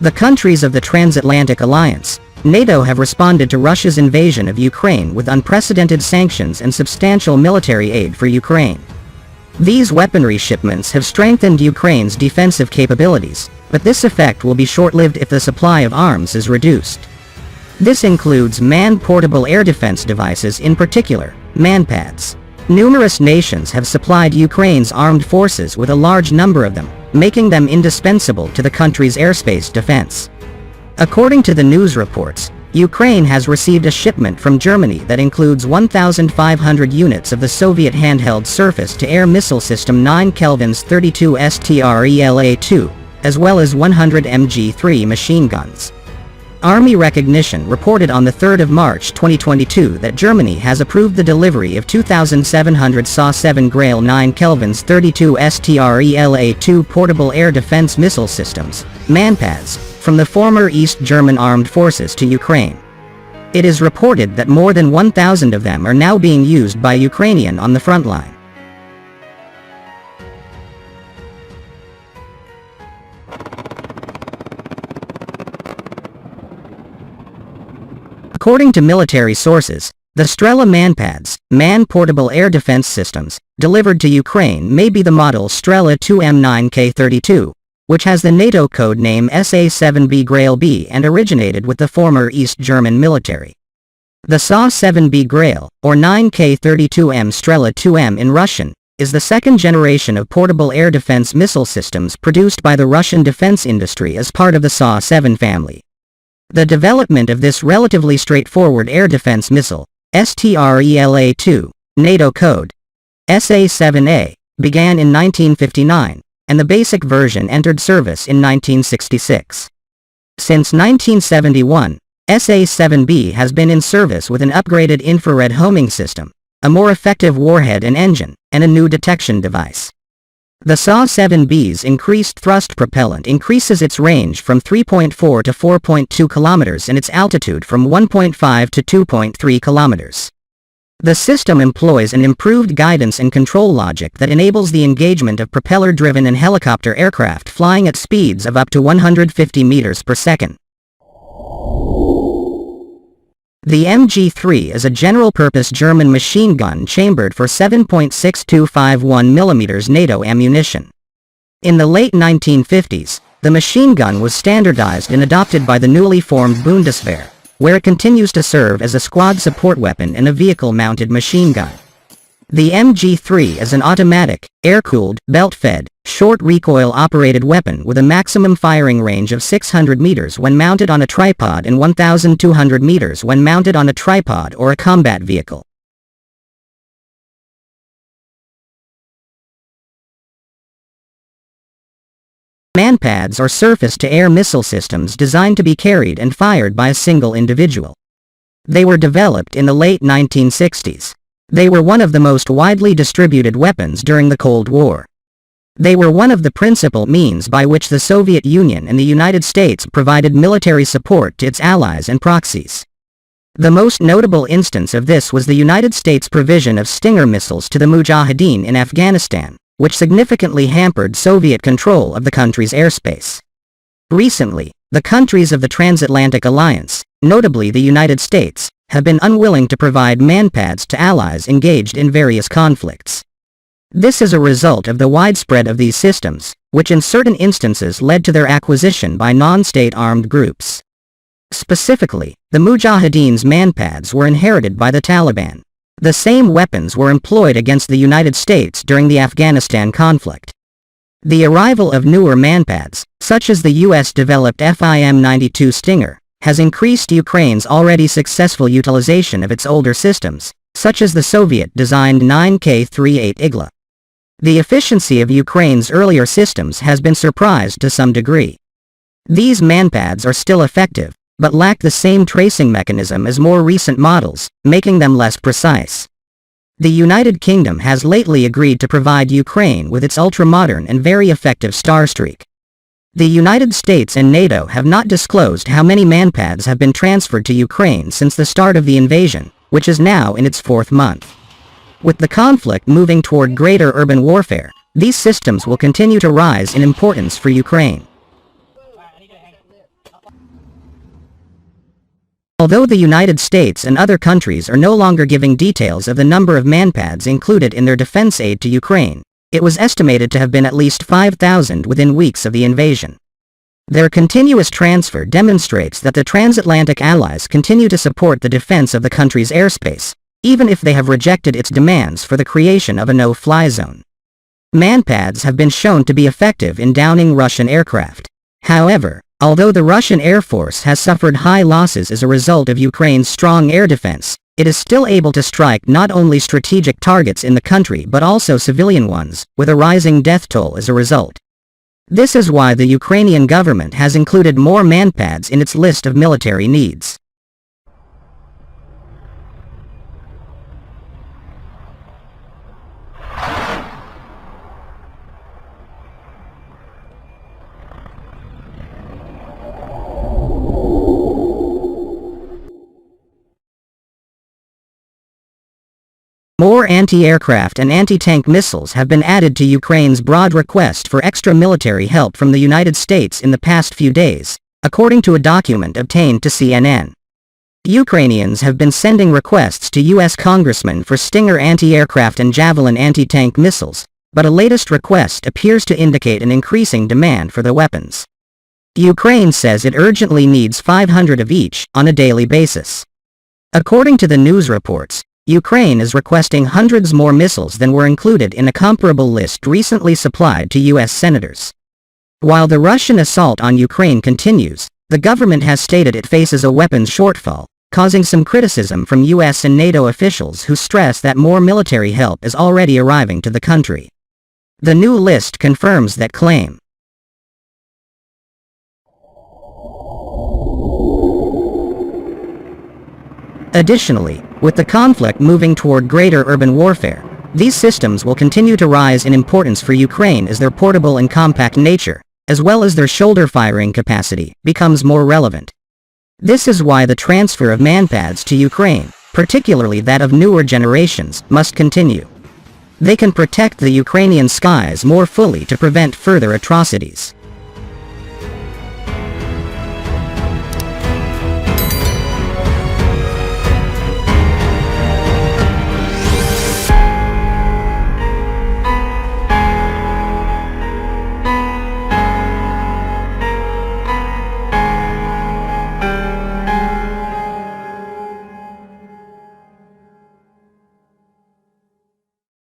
The countries of the Transatlantic Alliance, NATO, have responded to Russia's invasion of Ukraine with unprecedented sanctions and substantial military aid for Ukraine. These weaponry shipments have strengthened Ukraine's defensive capabilities, but this effect will be short-lived if the supply of arms is reduced. This includes man-portable air defense devices, in particular, Manpads. Numerous nations have supplied Ukraine's armed forces with a large number of them, making them indispensable to the country's airspace defense. According to the news reports, Ukraine has received a shipment from Germany that includes 1,500 units of the Soviet handheld surface-to-air missile system 9 Kelvin's 32 STRELA-2, as well as 100 MG-3 machine guns. Army Recognition reported on the 3rd of March 2022 that Germany has approved the delivery of 2,700 SA-7 Grail 9 Kelvin's 32 STRELA-2 portable air defense missile systems, Manpads, from the former East German Armed Forces to Ukraine. It is reported that more than 1,000 of them are now being used by Ukrainians on the front line. According to military sources, the Strela Manpads, man-portable air defense systems, delivered to Ukraine may be the model Strela 2M9K32, which has the NATO code name SA-7B Grail B and originated with the former East German military. The SA-7B Grail, or 9K32M Strela 2M in Russian, is the second generation of portable air defense missile systems produced by the Russian defense industry as part of the SA-7 family. The development of this relatively straightforward air defense missile, STRELA-2, NATO code SA-7A, began in 1959, and the basic version entered service in 1966. Since 1971, SA-7B has been in service with an upgraded infrared homing system, a more effective warhead and engine, and a new detection device. The SA-7B's increased thrust propellant increases its range from 3.4 to 4.2 kilometers and its altitude from 1.5 to 2.3 kilometers. The system employs an improved guidance and control logic that enables the engagement of propeller-driven and helicopter aircraft flying at speeds of up to 150 meters per second. The MG-3 is a general-purpose German machine gun chambered for 7.6251 mm NATO ammunition. In the late 1950s, the machine gun was standardized and adopted by the newly formed Bundeswehr, where it continues to serve as a squad support weapon and a vehicle-mounted machine gun. The MG-3 is an automatic, air-cooled, belt-fed, short-recoil-operated weapon with a maximum firing range of 600 meters when mounted on a tripod and 1,200 meters when mounted on a tripod or a combat vehicle. Manpads are surface-to-air missile systems designed to be carried and fired by a single individual. They were developed in the late 1960s. They were one of the most widely distributed weapons during the Cold War. They were one of the principal means by which the Soviet Union and the United States provided military support to its allies and proxies. The most notable instance of this was the United States' provision of Stinger missiles to the Mujahideen in Afghanistan, which significantly hampered Soviet control of the country's airspace. Recently, the countries of the Transatlantic Alliance, notably the United States, have been unwilling to provide Manpads to allies engaged in various conflicts. This is a result of the widespread of these systems, which in certain instances led to their acquisition by non-state armed groups. Specifically, the Mujahideen's Manpads were inherited by the Taliban. The same weapons were employed against the United States during the Afghanistan conflict. The arrival of newer Manpads, such as the US-developed FIM-92 Stinger, has increased Ukraine's already successful utilization of its older systems, such as the Soviet-designed 9K38 Igla. The efficiency of Ukraine's earlier systems has been surprised to some degree. These Manpads are still effective, but lack the same tracing mechanism as more recent models, making them less precise. The United Kingdom has lately agreed to provide Ukraine with its ultra-modern and very effective Starstreak. The United States and NATO have not disclosed how many Manpads have been transferred to Ukraine since the start of the invasion, which is now in its 4th month. With the conflict moving toward greater urban warfare, these systems will continue to rise in importance for Ukraine. Although the United States and other countries are no longer giving details of the number of Manpads included in their defense aid to Ukraine, it was estimated to have been at least 5,000 within weeks of the invasion. Their continuous transfer demonstrates that the transatlantic allies continue to support the defense of the country's airspace, even if they have rejected its demands for the creation of a no-fly zone. Manpads have been shown to be effective in downing Russian aircraft. However, although the Russian Air Force has suffered high losses as a result of Ukraine's strong air defense, it is still able to strike not only strategic targets in the country but also civilian ones, with a rising death toll as a result. This is why the Ukrainian government has included more Manpads in its list of military needs. More anti-aircraft and anti-tank missiles have been added to Ukraine's broad request for extra military help from the United States in the past few days, according to a document obtained to CNN. Ukrainians have been sending requests to U.S. congressmen for Stinger anti-aircraft and Javelin anti-tank missiles, but a latest request appears to indicate an increasing demand for the weapons. Ukraine says it urgently needs 500 of each on a daily basis. According to the news reports, Ukraine is requesting hundreds more missiles than were included in a comparable list recently supplied to U.S. senators. While the Russian assault on Ukraine continues, the government has stated it faces a weapons shortfall, causing some criticism from U.S. and NATO officials who stress that more military help is already arriving to the country. The new list confirms that claim. Additionally, with the conflict moving toward greater urban warfare, these systems will continue to rise in importance for Ukraine as their portable and compact nature, as well as their shoulder-firing capacity, becomes more relevant. This is why the transfer of Manpads to Ukraine, particularly that of newer generations, must continue. They can protect the Ukrainian skies more fully to prevent further atrocities.